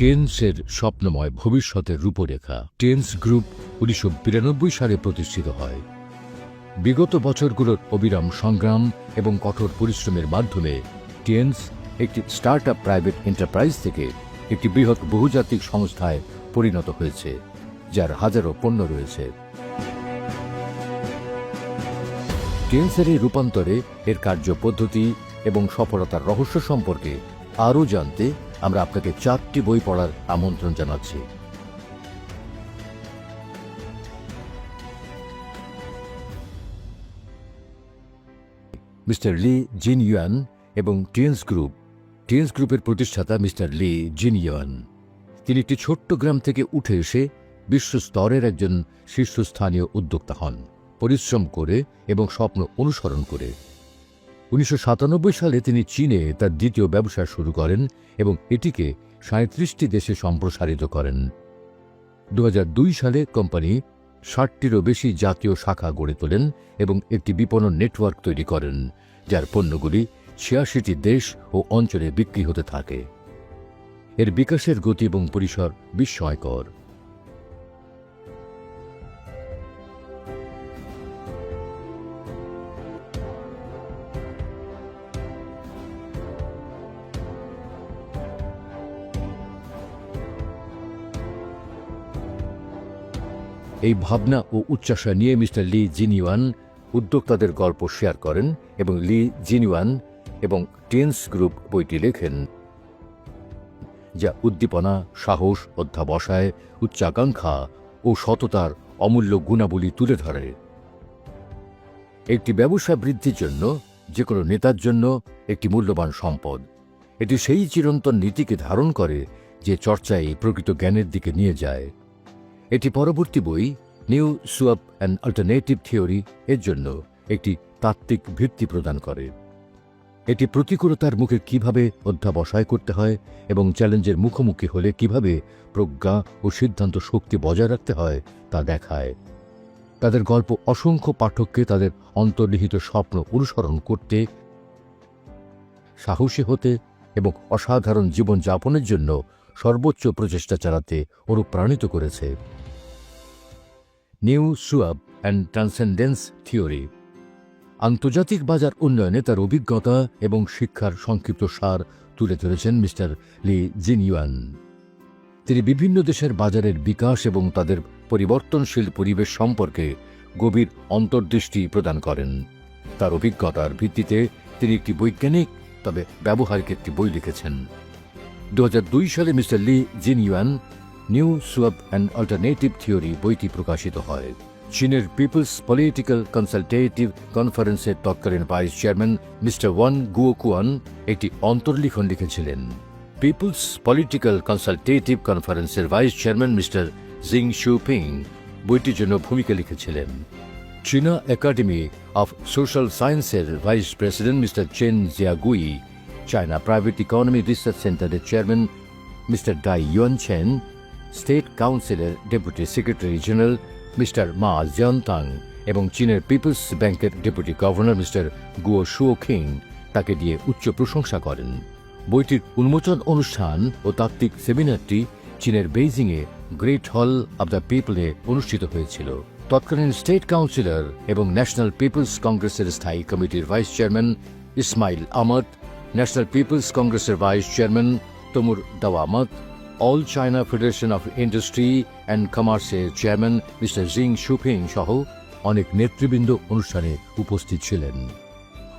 টেন্সের স্বপ্নময় ভবিষ্যতের রূপরেখা। টেন্স গ্রুপ 1992 সালে প্রতিষ্ঠিত হয়। বিগত বছরগুলোর অবিরাম সংগ্রাম এবং কঠোর পরিশ্রমের মাধ্যমে টেন্স একটি স্টার্টআপ প্রাইভেট এন্টারপ্রাইজ থেকে একটি বৃহৎ বহুজাতিক সংস্থায় পরিণত হয়েছে, যার হাজারো পণ্য রয়েছে। টেন্সের এই রূপান্তরে এর কার্যপদ্ধতি এবং সফলতার রহস্য সম্পর্কে আরও জানতে আমরা আপনাকে 4টি বই পড়ার আমন্ত্রণ জানাচ্ছি। মিস্টার লি জিনইউয়ান এবং টেন্স গ্রুপের প্রতিষ্ঠাতা মিস্টার লি জিনইউয়ান। তিনি একটি ছোট্ট গ্রাম থেকে উঠে এসে বিশ্বস্তরের একজন শীর্ষস্থানীয় উদ্যোক্তা হন, পরিশ্রম করে এবং স্বপ্ন অনুসরণ করে। 1997 সালে তিনি চীনে তার দ্বিতীয় ব্যবসা শুরু করেন এবং এটিকে 37টি দেশে সম্প্রসারিত করেন। 2002 সালে কোম্পানি 60টিরও বেশি জাতীয় শাখা গড়ে তোলেন এবং একটি বিপণন নেটওয়ার্ক তৈরি করেন, যার পণ্যগুলি 86টি দেশ ও অঞ্চলে বিক্রি হতে থাকে। এর বিকাশের গতি এবং পরিসর বিস্ময়কর। এই ভাবনা ও উচ্চাসা নিয়ে মিস্টার লি জিনইউয়ান উদ্যোক্তাদের গল্প শেয়ার করেন এবং লি জিনইউয়ান এবং টেন্স গ্রুপ বইটি লেখেন, যা উদ্দীপনা, সাহস, অধ্যবসায়, উচ্চাকাঙ্ক্ষা ও সততার অমূল্য গুণাবলী তুলে ধরে। একটি ব্যবসা বৃদ্ধির জন্য যে কোনো নেতার জন্য একটি মূল্যবান সম্পদ। এটি সেই চিরন্তন নীতিকে ধারণ করে যে চর্চায় প্রকৃত জ্ঞানের দিকে নিয়ে যায়। এটি পরবর্তী বই new swap and alternative theory এর জন্য একটি তাত্ত্বিক ভিত্তি প্রদান করে। এটি প্রতিকূলতার মুখে কিভাবে অধ্যবসায় করতে হয় এবং চ্যালেঞ্জের মুখোমুখি হলে কিভাবে প্রজ্ঞা ও সিদ্ধান্ত শক্তি বজায় রাখতে হয় তা দেখায়। তাদের গল্প অসংখ্য পাঠককে তাদের অন্তর্নিহিত স্বপ্ন অনুসরণ করতে, সাহসী হতে এবং অসাধারণ জীবনযাপনের জন্য সর্বোচ্চ প্রচেষ্টা চালাতে অনুপ্রাণিত করেছে। নিউ সুয়াপ অ্যান্ড ট্রান্সেন্ডেন্স থিওরি আন্তর্জাতিক বাজার উন্নয়নে তার অভিজ্ঞতা এবং শিক্ষার সংক্ষিপ্ত সার তুলে ধরেছেন মিস্টার লি জিনইউয়ান। তিনি বিভিন্ন দেশের বাজারের বিকাশ এবং তাদের পরিবর্তনশীল পরিবেশ সম্পর্কে গভীর অন্তর্দৃষ্টি প্রদান করেন। তার অভিজ্ঞতার ভিত্তিতে তিনি একটি বৈজ্ঞানিক তবে ব্যবহারিক একটি বই লিখেছেন। 2002 সালে mister Li Jinyuan new swap and alternative theory বইটি প্রকাশিত হয়। চীনের পিপলস পলিটিক্যাল কনসালটেটিভ কনফারেন্সের তৎকালীন vice chairman mister Wan Guokuan একটি অন্তর্লিখন লিখেছিলেন। পিপলস পলিটিক্যাল কনসালটেটিভ কনফারেন্সের vice chairman mister Jing Shuping বইটির জন্য ভূমিকা লিখেছিলেন। চীনা একাডেমি অফ সোশ্যাল সায়েন্সের vice president mister Chen Jiagui, China private economy research সেন্টারের chairman mister Dai Yuanchen, state কাউন্সিলের deputy secretary general mister Ma Jiantang এবং চীনের পিপলস ব্যাংকের ডেপুটি গভর্নর মিস্টার গুও শুওখিং তাকে দিয়ে উচ্চ প্রশংসা করেন। বইটির উন্মোচন অনুষ্ঠান ও তাত্ত্বিক সেমিনারটি চীনের বেইজিংয়ে গ্রেট হল অব দ্য পিপলে অনুষ্ঠিত হয়েছিল। তৎকালীন স্টেট কাউন্সিলর এবং ন্যাশনাল পিপলস কংগ্রেসের স্থায়ী কমিটির vice chairman Ismail Ahmad, national people's কংগ্রেসের vice chairman Tomur Dawamat, all China federation of industry and কমার্সের চেয়ারম্যান মিস্টার জিং শুপিং সহ অনেক নেতৃবৃন্দ অনুষ্ঠানে উপস্থিত ছিলেন।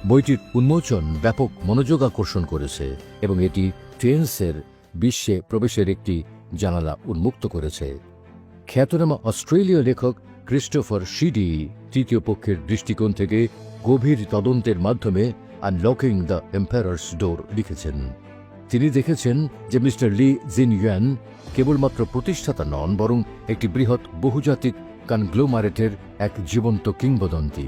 বইটির উন্মোচন ব্যাপক মনোযোগ আকর্ষণ করেছে এবং এটি টেন্সের বিশ্বে প্রবেশের একটি জানালা উন্মুক্ত করেছে। খ্যাতনামা অস্ট্রেলীয় লেখক ক্রিস্টোফার শিডি তৃতীয় পক্ষের দৃষ্টিকোণ থেকে গভীর তদন্তের মাধ্যমে আনলকিং দ্য এম্পায়ার্স ডোর লিখেছেন। তিনি দেখেছেন যে মিস্টার লি জিনইউয়ান কেবলমাত্র প্রতিষ্ঠাতা নন, বরং একটি বৃহৎ বহুজাতিক কনগ্লোমারেটের এক জীবন্ত কিংবদন্তি।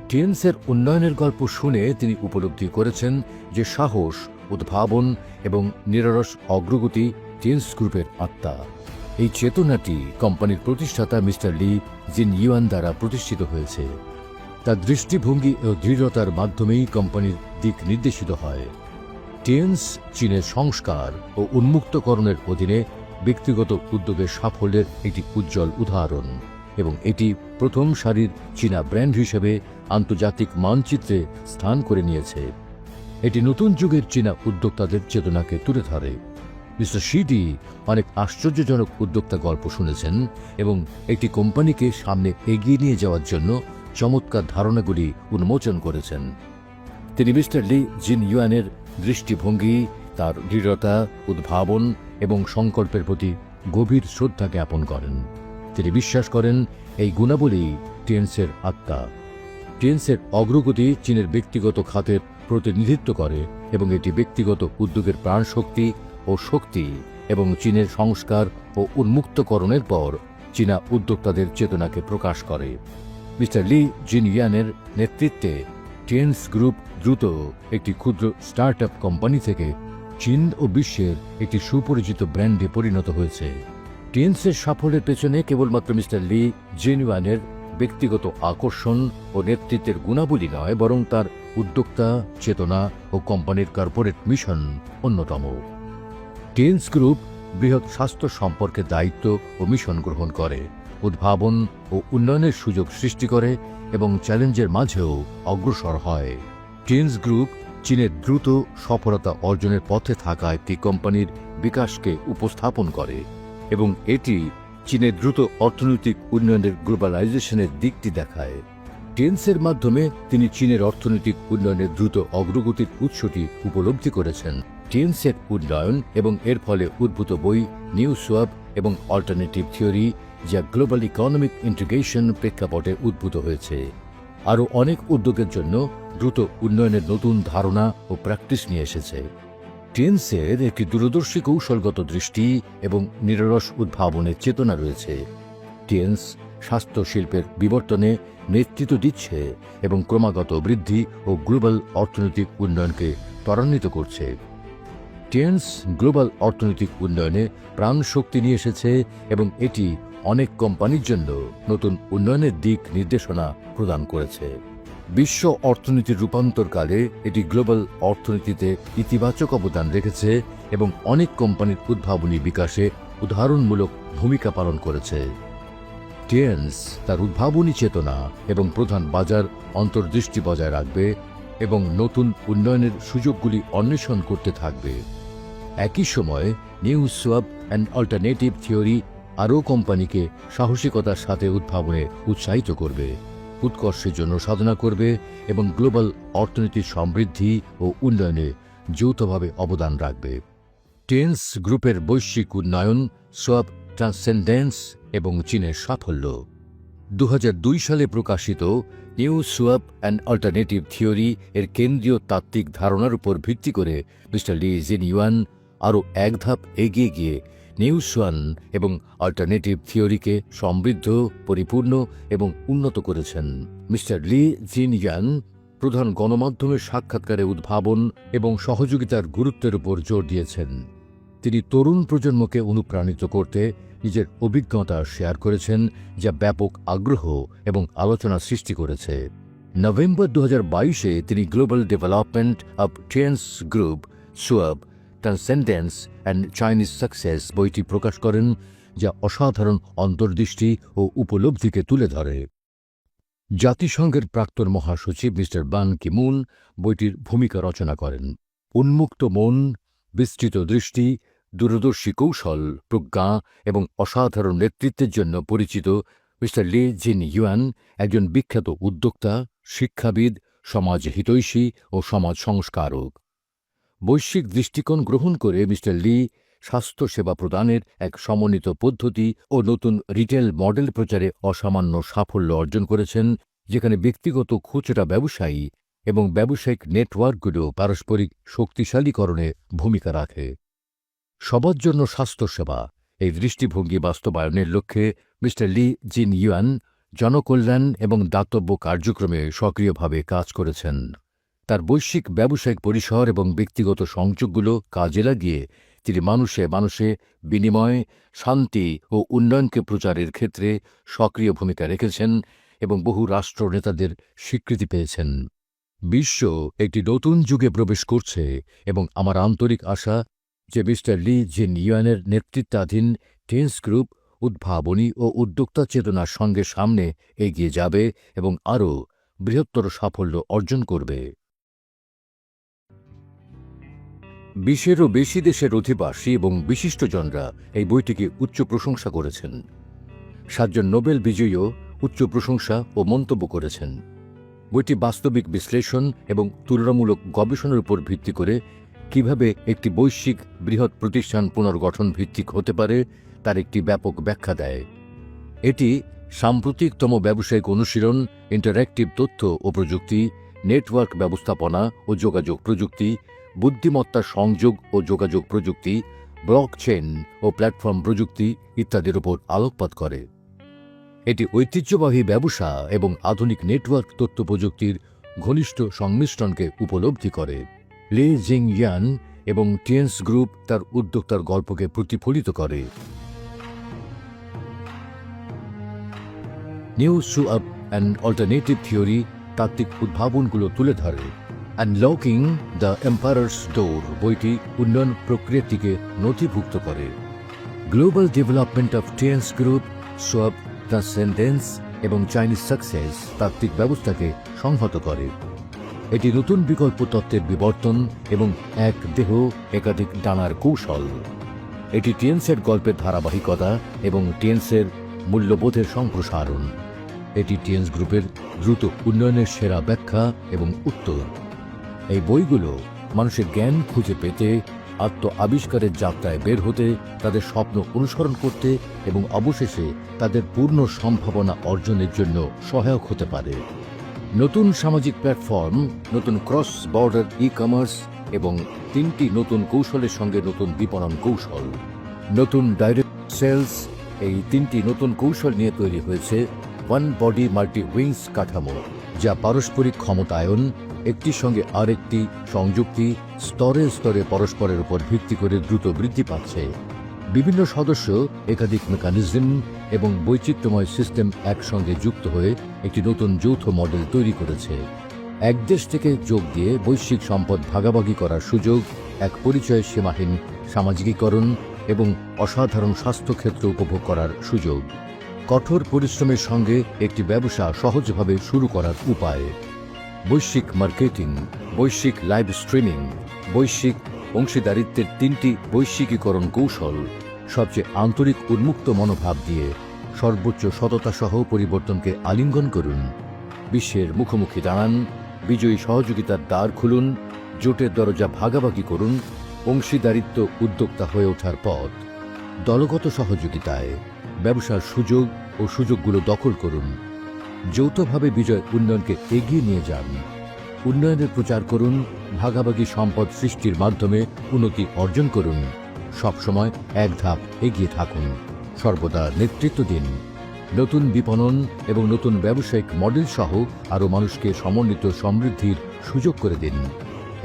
টেন্সের উন্নয়নের গল্প শুনে তিনি উপলব্ধি করেছেন যে সাহস, উদ্ভাবন এবং নিরলস অগ্রগতি টেন্স গ্রুপের আত্মা। এই চেতনাটি কোম্পানির প্রতিষ্ঠাতা মিস্টার লি জিনইউয়ান দ্বারা প্রতিষ্ঠিত হয়েছে। তার দৃষ্টিভঙ্গি ও দৃঢ়তার মাধ্যমেই কোম্পানির দিক নির্দেশিত হয়। টিএনস চীনের সংস্কার ও উন্মুক্তকরণের অধীনে ব্যক্তিগত উদ্যোগের সাফল্যের একটি উজ্জ্বল উদাহরণ এবং এটি প্রথম সারির চীনা ব্র্যান্ড হিসেবে আন্তর্জাতিক মানচিত্রে স্থান করে নিয়েছে। এটি নতুন যুগের চীনা উদ্যোক্তাদের চেতনাকে তুলে ধরে। মিস্টার শিডি অনেক আশ্চর্যজনক উদ্যোক্তা গল্প শুনেছেন এবং একটি কোম্পানিকে সামনে এগিয়ে নিয়ে যাওয়ার জন্য চমৎকার ধারণাগুলি উন্মোচন করেছেন। তিনি মিস্টার লি জিনইউয়ানের দৃষ্টিভঙ্গি, তার দৃঢ়তা, উদ্ভাবন এবং সংকল্পের প্রতি গভীর শ্রদ্ধা জ্ঞাপন করেন। তিনি বিশ্বাস করেন এই গুণাবলী টিএনসের আত্মা। টিএনসের অগ্রগতি চীনের ব্যক্তিগত খাতের প্রতিনিধিত্ব করে এবং এটি ব্যক্তিগত উদ্যোগের প্রাণশক্তি ও শক্তি এবং চীনের সংস্কার ও উন্মুক্তকরণের পর চীনা উদ্যোক্তাদের চেতনাকে প্রকাশ করে। মিস্টার লি জিনইউয়ানের নেতৃত্বে টিএনস গ্রুপ দ্রুত একটি ক্ষুদ্র স্টার্টআপ কোম্পানি থেকে চীন ও বিশ্বের একটি সুপরিচিত ব্র্যান্ডে পরিণত হয়েছে। টিএনসের সাফল্যের পেছনে কেবলমাত্র মিস্টার লি জিনইউয়ানের ব্যক্তিগত আকর্ষণ ও নেতৃত্বের গুণাবলী নয়, বরং তার উদ্যোক্তা চেতনা ও কোম্পানির কর্পোরেট মিশন অন্যতম। টিএনস গ্রুপ বৃহৎ স্বাস্থ্য সম্পর্কে দায়িত্ব ও মিশন গ্রহণ করে, উদ্ভাবন ও উন্নয়নের সুযোগ সৃষ্টি করে এবং চ্যালেঞ্জের মাঝেও অগ্রসর হয়। টিএনস গ্রুপ চীনের দ্রুত সফলতা অর্জনের পথে থাকা একটি কোম্পানির বিকাশকে উপস্থাপন করে এবং এটি চীনের দ্রুত অর্থনৈতিক উন্নয়নের গ্লোবালাইজেশনের দিকটি দেখায়। টিএনসের মাধ্যমে তিনি চীনের অর্থনৈতিক উন্নয়নের দ্রুত অগ্রগতির উৎসটি উপলব্ধি করেছেন। টিএনসের উন্নয়ন এবং এর ফলে উদ্ভূত বই নিউ সোয়াব এবং অল্টারনেটিভ থিওরি, যা গ্লোবাল ইকোনমিক ইন্টিগ্রেশন প্রেক্ষাপটে উদ্ভূত হয়েছে, আরও অনেক উদ্যোগের জন্য দ্রুত উন্নয়নের নতুন ধারণা ও প্র্যাকটিস নিয়ে এসেছে। টিএনসের একটি দূরদর্শী কৌশলগত দৃষ্টি এবং নিরলস উদ্ভাবনের চেতনা রয়েছে। টিএনস স্বাস্থ্য শিল্পের বিবর্তনে নেতৃত্ব দিচ্ছে এবং ক্রমাগত বৃদ্ধি ও গ্লোবাল অর্থনৈতিক উন্নয়নকে ত্বরান্বিত করছে। টিএনস গ্লোবাল অর্থনৈতিক উন্নয়নে প্রাণশক্তি নিয়ে এসেছে এবং এটি অনেক কোম্পানির জন্য নতুন উন্নয়নের দিক নির্দেশনা প্রদান করেছে। বিশ্ব অর্থনীতির রূপান্তরকালে এটি গ্লোবাল অর্থনীতিতে ইতিবাচক অবদান রেখেছে এবং অনেক কোম্পানির উদ্ভাবনী বিকাশে উদাহরণমূলক ভূমিকা পালন করেছে। টিএনস তার উদ্ভাবনী চেতনা এবং প্রধান বাজার অন্তর্দৃষ্টি বজায় রাখবে এবং নতুন উন্নয়নের সুযোগগুলি অন্বেষণ করতে থাকবে। একই সময়ে new swab and alternative theory আরও কোম্পানিকে সাহসিকতার সাথে উদ্ভাবনে উৎসাহিত করবে, উৎকর্ষের জন্য সাধনা করবে এবং গ্লোবাল অর্থনীতির সমৃদ্ধি ও উন্নয়নে যৌথভাবে অবদান রাখবে। টিএনস গ্রুপের বৈশ্বিক উন্নয়ন, সোয়াব ট্রান্সেন্ডেন্স এবং চীনের সাফল্য। 2002 সালে প্রকাশিত new swab and alternative theory এর কেন্দ্রীয় তাত্ত্বিক ধারণার উপর ভিত্তি করে মিস্টার লি জিনইউয়ান আরও এক ধাপ এগিয়ে গিয়ে নিউ সোয়ান এবং অল্টারনেটিভ থিওরিকে সমৃদ্ধ, পরিপূর্ণ এবং উন্নত করেছেন। মিস্টার লি জিনইউয়ান প্রধান গণমাধ্যমের সাক্ষাৎকারে উদ্ভাবন এবং সহযোগিতার গুরুত্বের উপর জোর দিয়েছেন। তিনি তরুণ প্রজন্মকে অনুপ্রাণিত করতে নিজের অভিজ্ঞতা শেয়ার করেছেন, যা ব্যাপক আগ্রহ এবং আলোচনা সৃষ্টি করেছে। নভেম্বর 2022-এ তিনি global development of tens group, swap, transcendence and Chinese success বইটি প্রকাশ করেন, যা অসাধারণ অন্তর্দৃষ্টি ও উপলব্ধিকে তুলে ধরে। জাতিসংঘের প্রাক্তন মহাসচিব মিস্টার বান কি মুন বইটির ভূমিকা রচনা করেন। উন্মুক্ত মন, বিস্তৃত দৃষ্টি, দূরদর্শী কৌশল, প্রজ্ঞা এবং অসাধারণ নেতৃত্বের জন্য পরিচিত মিস্টার লি জিনইউয়ান একজন বিখ্যাত উদ্যোক্তা, শিক্ষাবিদ, সমাজ হিতৈষী ও সমাজ সংস্কারক। বৈশ্বিক দৃষ্টিকোণ গ্রহণ করে মিস্টার লি স্বাস্থ্যসেবা প্রদানের এক সমন্বিত পদ্ধতি ও নতুন রিটেল মডেল প্রচারে অসামান্য সাফল্য অর্জন করেছেন, যেখানে ব্যক্তিগত খুচরা ব্যবসায়ী এবং ব্যবসায়িক নেটওয়ার্কগুলো পারস্পরিক শক্তিশালীকরণে ভূমিকা রাখে। সবার জন্য স্বাস্থ্যসেবা এই দৃষ্টিভঙ্গি বাস্তবায়নের লক্ষ্যে মিস্টার লি জিনইউয়ান জনকল্যাণ এবং দাতব্য কার্যক্রমে সক্রিয়ভাবে কাজ করেছেন। তার বৈশ্বিক ব্যবসায়িক পরিসর এবং ব্যক্তিগত সংযোগগুলো কাজে লাগিয়ে তিনি মানুষে মানুষে বিনিময়, শান্তি ও উন্নয়নকে প্রচারের ক্ষেত্রে সক্রিয় ভূমিকা রেখেছেন এবং বহু রাষ্ট্র নেতাদের স্বীকৃতি পেয়েছেন। বিশ্ব একটি নতুন যুগে প্রবেশ করছে এবং আমার আন্তরিক আশা যে মিস্টার লি জিনইউয়ানের নেতৃত্বাধীন টেন্স গ্রুপ উদ্ভাবনী ও উদ্যোক্তা চেতনার সঙ্গে সামনে এগিয়ে যাবে এবং আরও বৃহত্তর সাফল্য অর্জন করবে। 20-এরও বেশি দেশের অধিবাসী এবং বিশিষ্টজনরা এই বইটিকে উচ্চ প্রশংসা করেছেন। 7 জন নোবেল বিজয়ীও উচ্চ প্রশংসা ও মন্তব্য করেছেন। বইটি বাস্তবিক বিশ্লেষণ এবং তুলনামূলক গবেষণার উপর ভিত্তি করে কিভাবে একটি বৈশ্বিক বৃহৎ প্রতিষ্ঠান পুনর্গঠন ভিত্তিক হতে পারে তার একটি ব্যাপক ব্যাখ্যা দেয়। এটি সাম্প্রতিকতম ব্যবসায়িক অনুশীলন, ইন্টারঅ্যাক্টিভ তথ্য ও প্রযুক্তি, নেটওয়ার্ক ব্যবস্থাপনা ও যোগাযোগ প্রযুক্তি, বুদ্ধিমত্তা সংযোগ ও যোগাযোগ প্রযুক্তি, ব্লকচেইন ও প্ল্যাটফর্ম প্রযুক্তি ইত্যাদির উপর আলোকপাত করে। এটি ঐতিহ্যবাহী ব্যবসা এবং আধুনিক নেটওয়ার্ক তথ্য প্রযুক্তির ঘনিষ্ঠ সংমিশ্রণকে উপলব্ধি করে। লি জিনইউয়ান এবং টেন্স গ্রুপ তার উদ্যোক্তার গল্পকে প্রতিফলিত করে। নিউ সুআপ অ্যান্ড অল্টারনেটিভ থিওরি তাত্ত্বিক উদ্ভাবনগুলো তুলে ধরে। আনলকিং দ্য এম্পায়ার্স ডোর বইটি উন্নয়ন প্রক্রিয়াটিকে নথিভুক্ত করে। Global development of tens group, swap, transcendence এবং চাইনিজ সাকসেস তাত্ত্বিক ব্যবস্থাকে সংহত করে। এটি নতুন বিকল্প তত্ত্বের বিবর্তন এবং এক দেহ একাধিক ডানার কৌশল। এটি টেন্সের গল্পের ধারাবাহিকতা এবং টেন্সের মূল্যবোধের সম্প্রসারণ। এটি টেন্স গ্রুপের দ্রুত উন্নয়নের সেরা ব্যাখ্যা এবং উত্তর। এই বইগুলো মানুষের জ্ঞান খুঁজে পেতে, আত্ম আবিষ্কারের যাত্রায় বের হতে, তাদের স্বপ্ন অনুসরণ করতে এবং অবশেষে তাদের পূর্ণ সম্ভাবনা অর্জনের জন্য সহায়ক হতে পারে। নতুন সামাজিক প্ল্যাটফর্ম, নতুন ক্রস বর্ডার ই-কমার্স এবং 3টি নতুন কৌশলের সঙ্গে নতুন বিপণন কৌশল, নতুন ডাইরেক্ট সেলস, এই 3টি নতুন কৌশল নিয়ে তৈরি হয়েছে ওয়ান বডি মাল্টি উইংস কাঠামো, যা পারস্পরিক ক্ষমতায়ন, একটির সঙ্গে আরেকটি সংযুক্তি, স্তরে স্তরে পরস্পরের উপর ভিত্তি করে দ্রুত বৃদ্ধি পাচ্ছে। বিভিন্ন সদস্য, একাধিক মেকানিজম এবং বৈচিত্র্যময় সিস্টেম একসঙ্গে যুক্ত হয়ে একটি নতুন যৌথ মডেল তৈরি করেছে। এক দেশ থেকে যোগ দিয়ে বৈশ্বিক সম্পদ ভাগাভাগি করার সুযোগ, এক পরিচয় সীমাহীন সামাজিকীকরণ এবং অসাধারণ স্বাস্থ্যক্ষেত্র উপভোগ করার সুযোগ। কঠোর পরিশ্রমের সঙ্গে একটি ব্যবসা সহজভাবে শুরু করার উপায়। বৈশ্বিক মার্কেটিং, বৈশ্বিক লাইভ স্ট্রিমিং, বৈশ্বিক অংশীদারিত্বের 3টি বৈশ্বিকীকরণ কৌশল, সবচেয়ে আন্তরিক উন্মুক্ত মনোভাব দিয়ে সর্বোচ্চ সততা সহ পরিবর্তনকে আলিঙ্গন করুন। বিশ্বের মুখোমুখি দাঁড়ান, বিজয়ী সহযোগিতার দ্বার খুলুন, জোটের দরজা ভাগাভাগি করুন, অংশীদারিত্ব উদ্যোক্তা হয়ে ওঠার পথ। দলগত সহযোগিতায় ব্যবসার সুযোগ ও সুযোগগুলো দখল করুন। যৌথভাবে বিজয় উন্নয়নকে এগিয়ে নিয়ে যান। উন্নয়নের প্রচার করুন, ভাগাভাগি সম্পদ সৃষ্টির মাধ্যমে উন্নতি অর্জন করুন। সবসময় এক ধাপ এগিয়ে থাকুন, সর্বদা নেতৃত্ব দিন। নতুন বিপণন এবং নতুন ব্যবসায়িক মডেল সহ আরও মানুষকে সমন্বিত সমৃদ্ধির সুযোগ করে দিন।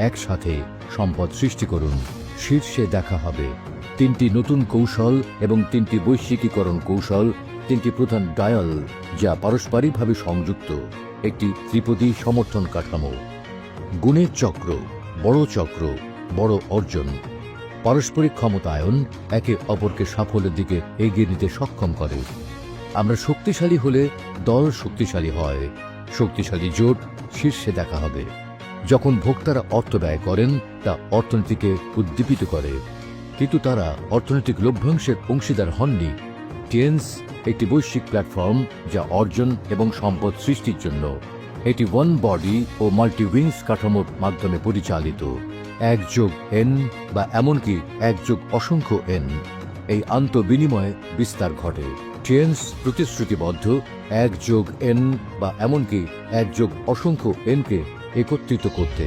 একসাথে সম্পদ সৃষ্টি করুন। শীর্ষে দেখা হবে। 3টি নতুন কৌশল এবং 3টি বৈশ্বিকীকরণ কৌশল, 3টি প্রধান ডায়াল যা পারস্পরিকভাবে সংযুক্ত, একটি ত্রিপদী সমর্থন কাঠামো। গুণের চক্র, বড় অর্জন। পারস্পরিক ক্ষমতায়ন একে অপরকে সাফল্যের দিকে এগিয়ে নিতে সক্ষম করে। আমরা শক্তিশালী হলে দল শক্তিশালী হয়। শক্তিশালী জোট শীর্ষে দেখা হবে। যখন ভোক্তারা অর্থ ব্যয় করেন তা অর্থনীতিকে উদ্দীপিত করে, কিন্তু তারা অর্থনৈতিক লভ্যাংশের অংশীদার হননি। টেন্স একটি বৈশ্বিক প্ল্যাটফর্ম যা অর্জন এবং সম্পদ সৃষ্টির জন্য। এটি ওয়ান বডি ও মাল্টি উইংস কাঠামোর মাধ্যমে পরিচালিত। 1+N বা এমনকি 1+অসংখ্য N, এই আন্তঃবিনিময়ে বিস্তার ঘটে। টেন্স প্রতিশ্রুতিবদ্ধ 1+N বা এমনকি 1+অসংখ্য N-কে একত্রিত করতে।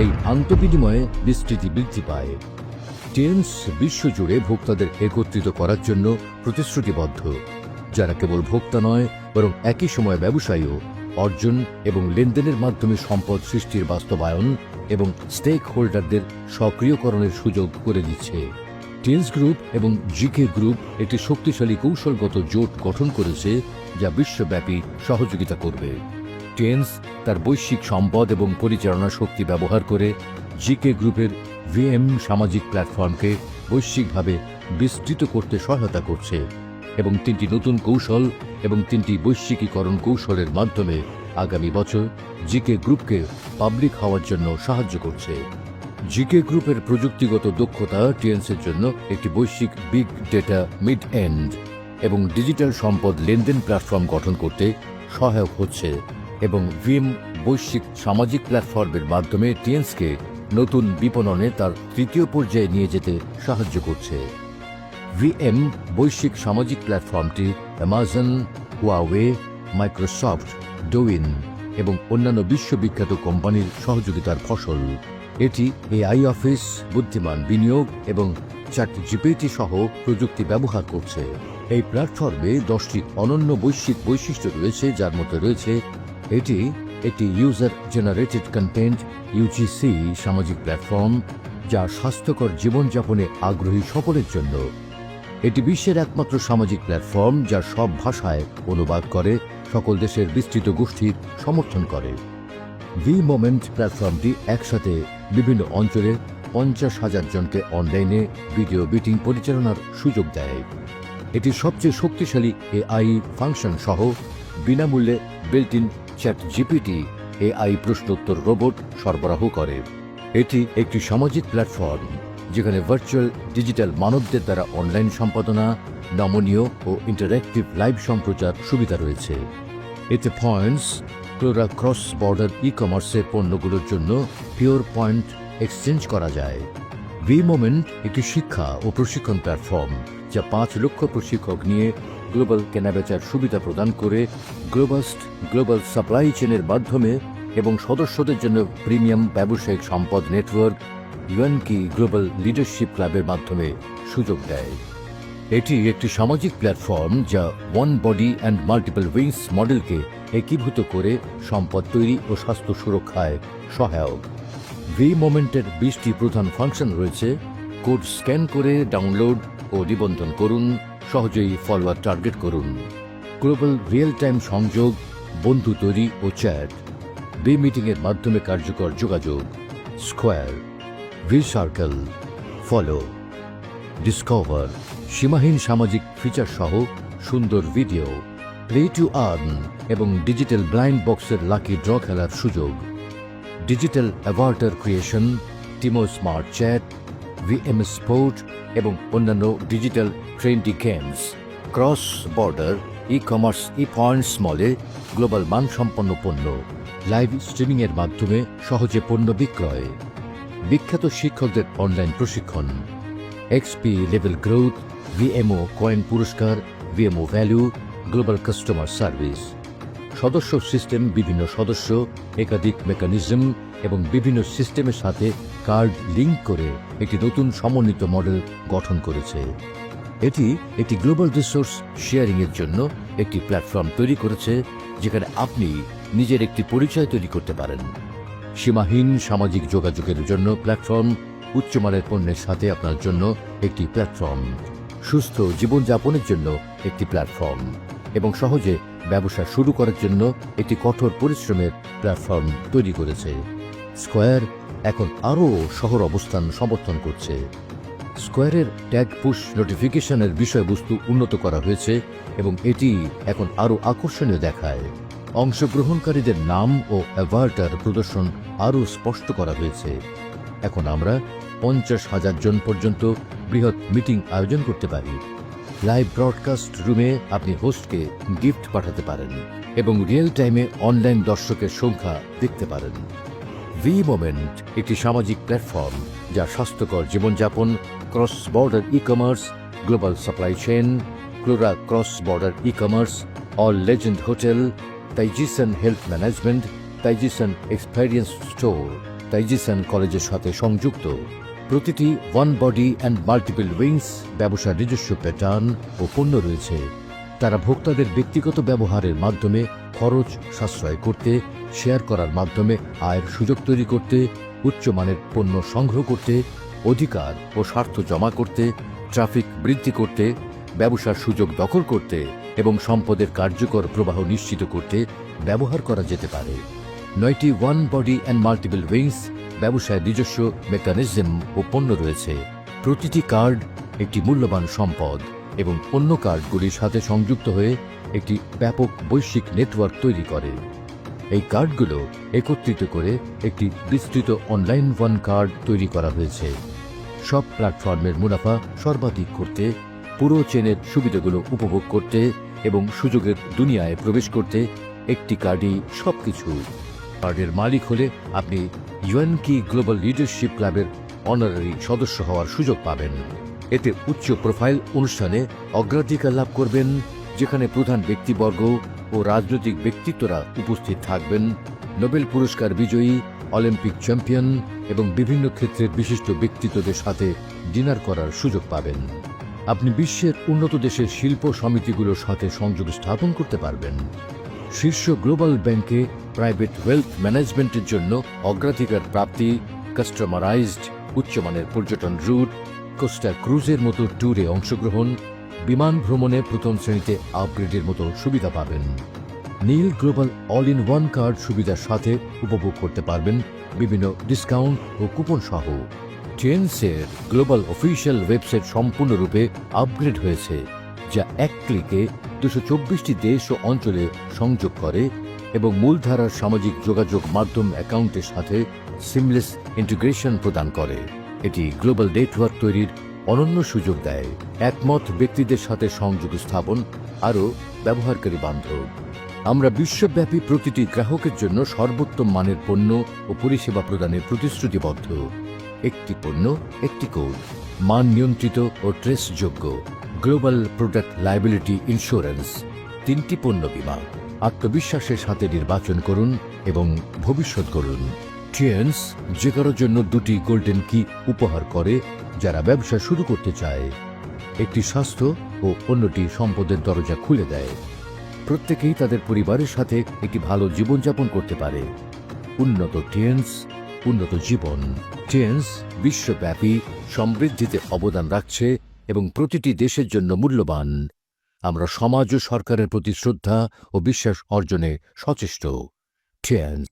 এই আন্তঃবিনিময়ে বিস্তৃতি বৃদ্ধি পায়। টেন্স বিশ্বজুড়ে ভোক্তাদের একত্রিত করার জন্য প্রতিশ্রুতিবদ্ধ, যারা কেবল ভোক্তা নয় বরং একই সময়ে ব্যবসায়ীও। অর্জন এবং লেনদেনের মাধ্যমে সম্পদ সৃষ্টির বাস্তবায়ন এবং স্টেক হোল্ডারদের সক্রিয়করণের সুযোগ করে দিচ্ছে। টেন্স গ্রুপ এবং জিকে গ্রুপ একটি শক্তিশালী কৌশলগত জোট গঠন করেছে যা বিশ্বব্যাপী সহযোগিতা করবে। টেন্স তার বৈশ্বিক সম্পদ এবং পরিচালনা শক্তি ব্যবহার করে জিকে গ্রুপের ভিএম সামাজিক প্ল্যাটফর্মকে বৈশ্বিকভাবে বিস্তৃত করতে সহায়তা করছে এবং 3টি নতুন কৌশল এবং 3টি বৈশ্বিকীকরণ কৌশলের মাধ্যমে আগামী বছর জিকে গ্রুপকে পাবলিক হওয়ার জন্য সাহায্য করছে। জিকে গ্রুপের প্রযুক্তিগত দক্ষতা টিএনসের জন্য একটি বৈশ্বিক বিগ ডেটা মিড এন্ড এবং ডিজিটাল সম্পদ লেনদেন প্ল্যাটফর্ম গঠন করতে সহায়ক হচ্ছে এবং ভিএম বৈশ্বিক সামাজিক প্ল্যাটফর্মের মাধ্যমে টিএনসকে নতুন বিপণনে তার তৃতীয় পর্যায়ে নিয়ে যেতে সাহায্য করছে। ভিএম বৈশ্বিক সামাজিক প্ল্যাটফর্মটি অ্যামাজন, হুয়াওয়ে, মাইক্রোসফট, ডোইন এবং অন্যান্য বিশ্ববিখ্যাত কোম্পানির সহযোগিতার ফসল। এটি এআই অফিস, বুদ্ধিমান বিনিয়োগ এবং চ্যাটজিপিটি সহ প্রযুক্তি ব্যবহার করছে। এই প্ল্যাটফর্মে 10টি অনন্য বৈশ্বিক বৈশিষ্ট্য রয়েছে, যার মধ্যে রয়েছে এটি একটি ইউজার জেনারেটেড কন্টেন্ট ইউজিসি সামাজিক প্ল্যাটফর্ম যা স্বাস্থ্যকর জীবনযাপনে আগ্রহী সকলের জন্য। এটি বিশ্বের একমাত্র সামাজিক প্ল্যাটফর্ম যা সব ভাষায় অনুবাদ করে, সকল দেশের বিস্তৃত গোষ্ঠীর সমর্থন করে। ভি মোমেন্ট প্ল্যাটফর্মটি একসাথে বিভিন্ন অঞ্চলের 50,000 জনকে অনলাইনে ভিডিও মিটিং পরিচালনার সুযোগ দেয়। এটি সবচেয়ে শক্তিশালী এআই ফাংশন সহ বিনামূল্যে বিল্ট ইন চ্যাটজিপিটি এআই প্রশ্নোত্তর রোবট সরবরাহ করে। এটি একটি সামাজিক প্ল্যাটফর্ম যেখানে ভার্চুয়াল ডিজিটাল মানবদের দ্বারা অনলাইন সম্পাদনা, নমনীয় ও ইন্টারঅ্যাক্টিভ লাইভ সম্প্রচার সুবিধা রয়েছে। এতে পয়েন্টস, ক্লোরা ক্রস বর্ডার ই কমার্সের পণ্যগুলোর জন্য পিওর পয়েন্ট এক্সচেঞ্জ করা যায়। ভি মোমেন্ট একটি শিক্ষা ও প্রশিক্ষণ প্ল্যাটফর্ম যা 5 লক্ষ প্রশিক্ষক নিয়ে গ্লোবাল কেনাবেচার সুবিধা প্রদান করে গ্লোবাল সাপ্লাই চেনের মাধ্যমে এবং সদস্যদের জন্য প্রিমিয়াম ব্যবসায়িক সম্পদ নেটওয়ার্ক ইউএনকি গ্লোবাল লিডারশিপ ক্লাবের মাধ্যমে সুযোগ দেয়। এটি একটি সামাজিক প্ল্যাটফর্ম যা one body and multiple wings মডেলকে একীভূত করে সম্পদ তৈরি ও স্বাস্থ্য সুরক্ষায় সহায়ক। ভি মোমেন্টের 20টি প্রধান ফাংশন রয়েছে। কোড স্ক্যান করে ডাউনলোড ও নিবন্ধন করুন, সহজেই ফলোয়ার টার্গেট করুন, গ্লোবাল রিয়েল টাইম সংযোগ, বন্ধু তৈরি ও চ্যাট, ভি মিটিংয়ের মাধ্যমে কার্যকর যোগাযোগ, square, V circle, follow, discover, সীমাহীন সামাজিক ফিচার সহ সুন্দর ভিডিও, প্লে টু আর্ন এবং ডিজিটাল ব্লাইন্ড বক্সের লাকি ড্র খেলার সুযোগ, digital Avatar creation, Timo smart chat, VM sport এবং অন্যান্য digital trendy games, cross border e commerce ই পয়েন্টস মলে গ্লোবাল মানসম্পন্ন পণ্য, লাইভ স্ট্রিমিংয়ের মাধ্যমে সহজে পণ্য বিক্রয়, বিখ্যাত শিক্ষকদের অনলাইন প্রশিক্ষণ, এক্সপি লেভেল গ্রোথ, ভিএমও কয়েন পুরস্কার, ভিএমও ভ্যালু, গ্লোবাল কাস্টমার সার্ভিস, সদস্য সিস্টেম, বিভিন্ন সদস্য, একাধিক মেকানিজম এবং বিভিন্ন সিস্টেমের সাথে কার্ড লিঙ্ক করে একটি নতুন সমন্বিত মডেল গঠন করেছে। এটি একটি গ্লোবাল রিসোর্স শেয়ারিংয়ের জন্য একটি প্ল্যাটফর্ম তৈরি করেছে যেখানে আপনি নিজের একটি পরিচয় তৈরি করতে পারেন। সীমাহীন সামাজিক যোগাযোগের জন্য প্ল্যাটফর্ম, উচ্চমানের পণ্যের সাথে আপনার জন্য একটি প্ল্যাটফর্ম, সুস্থ জীবনযাপনের জন্য একটি প্ল্যাটফর্ম এবং সহজে ব্যবসা শুরু করার জন্য একটি কঠোর পরিশ্রমের প্ল্যাটফর্ম তৈরি করেছে। স্কোয়ার এখন আরও শহর অবস্থান সমর্থন করছে। স্কোয়ারের ট্যাগ পুশ নোটিফিকেশনের বিষয়বস্তু উন্নত করা হয়েছে এবং এটি এখন আরও আকর্ষণীয় দেখায়। অংশগ্রহণকারীদের নাম ও অ্যাভাটার প্রদর্শন আরও স্পষ্ট করা হয়েছে। এখন আমরা 50,000 জন পর্যন্ত বৃহৎ মিটিং আয়োজন করতে পারি। লাইভ ব্রডকাস্ট রুমে আপনি হোস্টকে গিফট পাঠাতে পারেন এবং রিয়েল টাইমে অনলাইন দর্শকের সংখ্যা দেখতে পারেন। ভি মোমেন্ট একটি সামাজিক প্ল্যাটফর্ম যা স্বাস্থ্যকর জীবনযাপন, cross border e commerce, global supply chain, Clora cross border e commerce, all legend hotel, Taijisan health management, Taijisan experience store, Taijisan কলেজের সাথে সংযুক্ত। প্রতিটি one body and multiple wings ব্যবসার নিজস্ব প্যাটার্ন ও পণ্য রয়েছে। তারা ভোক্তাদের ব্যক্তিগত ব্যবহারের মাধ্যমে খরচ সাশ্রয় করতে, শেয়ার করার মাধ্যমে আয়ের সুযোগ তৈরি করতে, উচ্চমানের পণ্য সংগ্রহ করতে, অধিকার ও স্বার্থ জমা করতে, ট্রাফিক বৃদ্ধি করতে, ব্যবসার সুযোগ দখল করতে এবং সম্পদের কার্যকর প্রবাহ নিশ্চিত করতে ব্যবহার করা যেতে পারে। 9টি one body and multiple wings ব্যবসায় নিজস্ব মেকানিজম ও পণ্য রয়েছে। প্রতিটি কার্ড একটি মূল্যবান সম্পদ এবং অন্য কার্ডগুলির সাথে সংযুক্ত হয়ে একটি ব্যাপক বৈশ্বিক নেটওয়ার্ক তৈরি করে। এই কার্ডগুলো একত্রিত করে একটি বিস্তৃত অনলাইন ওয়ান কার্ড তৈরি করা হয়েছে। সব প্ল্যাটফর্মের মুনাফা সর্বাধিক করতে, পুরো চেনের সুবিধাগুলো উপভোগ করতে এবং সুযোগের দুনিয়ায় প্রবেশ করতে একটি কার্ডই সবকিছু। কার্ডের মালিক হলে আপনি ইউএনকি গ্লোবাল লিডারশিপ ক্লাবের অনারারি সদস্য হওয়ার সুযোগ পাবেন। এতে উচ্চ প্রোফাইল অনুষ্ঠানে অগ্রাধিকার লাভ করবেন, যেখানে প্রধান ব্যক্তিবর্গ ও রাজনৈতিক ব্যক্তিত্বরা উপস্থিত থাকবেন। নোবেল পুরস্কার বিজয়ী, অলিম্পিক চ্যাম্পিয়ন এবং বিভিন্ন ক্ষেত্রের বিশিষ্ট ব্যক্তিত্বদের সাথে ডিনার করার সুযোগ পাবেন। আপনি বিশ্বের উন্নত দেশের শিল্প সমিতিগুলোর সাথে সংযোগ স্থাপন করতে পারবেন। শীর্ষ গ্লোবাল ব্যাংকে প্রাইভেট ওয়েলথ ম্যানেজমেন্টের জন্য অগ্রাধিকার প্রাপ্তি, কাস্টমারাইজড উচ্চমানের পর্যটন রুট, কোস্টা ক্রুজের মতো ট্যুরে অংশগ্রহণ, বিমান ভ্রমণে প্রথম শ্রেণীতে আপগ্রেডের মতো সুবিধা পাবেন। নীল global all in one card সুবিধার সাথে উপভোগ করতে পারবেন বিভিন্ন ডিসকাউন্ট ও কুপন সহ। টিএনসির গ্লোবাল অফিসিয়াল ওয়েবসাইট সম্পূর্ণরূপে আপগ্রেড হয়েছে, যা এক ক্লিকে 224টি দেশ ও অঞ্চলে সংযোগ করে এবং মূলধারার সামাজিক যোগাযোগ মাধ্যম অ্যাকাউন্টের সাথে সিমলেস ইন্টিগ্রেশন প্রদান করে। এটি গ্লোবাল নেটওয়ার্ক তৈরির অনন্য সুযোগ দেয়, একমত ব্যক্তিদের সাথে সংযোগ স্থাপন আরও ব্যবহারকারী বান্ধব। আমরা বিশ্বব্যাপী প্রতিটি গ্রাহকের জন্য সর্বোত্তম মানের পণ্য ও পরিষেবা প্রদানের প্রতিশ্রুতিবদ্ধ। একটি পণ্য, একটি কোড, মান নিয়ন্ত্রিত ও ট্রেসযোগ্য গ্লোবাল প্রোডাক্ট লায়াবিলিটি ইন্স্যুরেন্স, 3টি পণ্য বীমা। আত্মবিশ্বাসের সাথে নির্বাচন করুন এবং ভবিষ্যৎ গড়ুন। টিএনস যে কারোর জন্য 2টি গোল্ডেন কি উপহার করে যারা ব্যবসা শুরু করতে চায়। একটি স্বাস্থ্য ও অন্যটি সম্পদের দরজা খুলে দেয়। প্রত্যেকেই তাদের পরিবারের সাথে একটি ভালো জীবনযাপন করতে পারে। উন্নত টিএনস, উন্নত জীবন। টিএনস বিশ্বব্যাপী সমৃদ্ধিতে অবদান রাখছে এবং প্রতিটি দেশের জন্য মূল্যবান। আমরা সমাজ ও সরকারের প্রতি শ্রদ্ধা ও বিশ্বাস অর্জনে সচেষ্ট। টিএনস।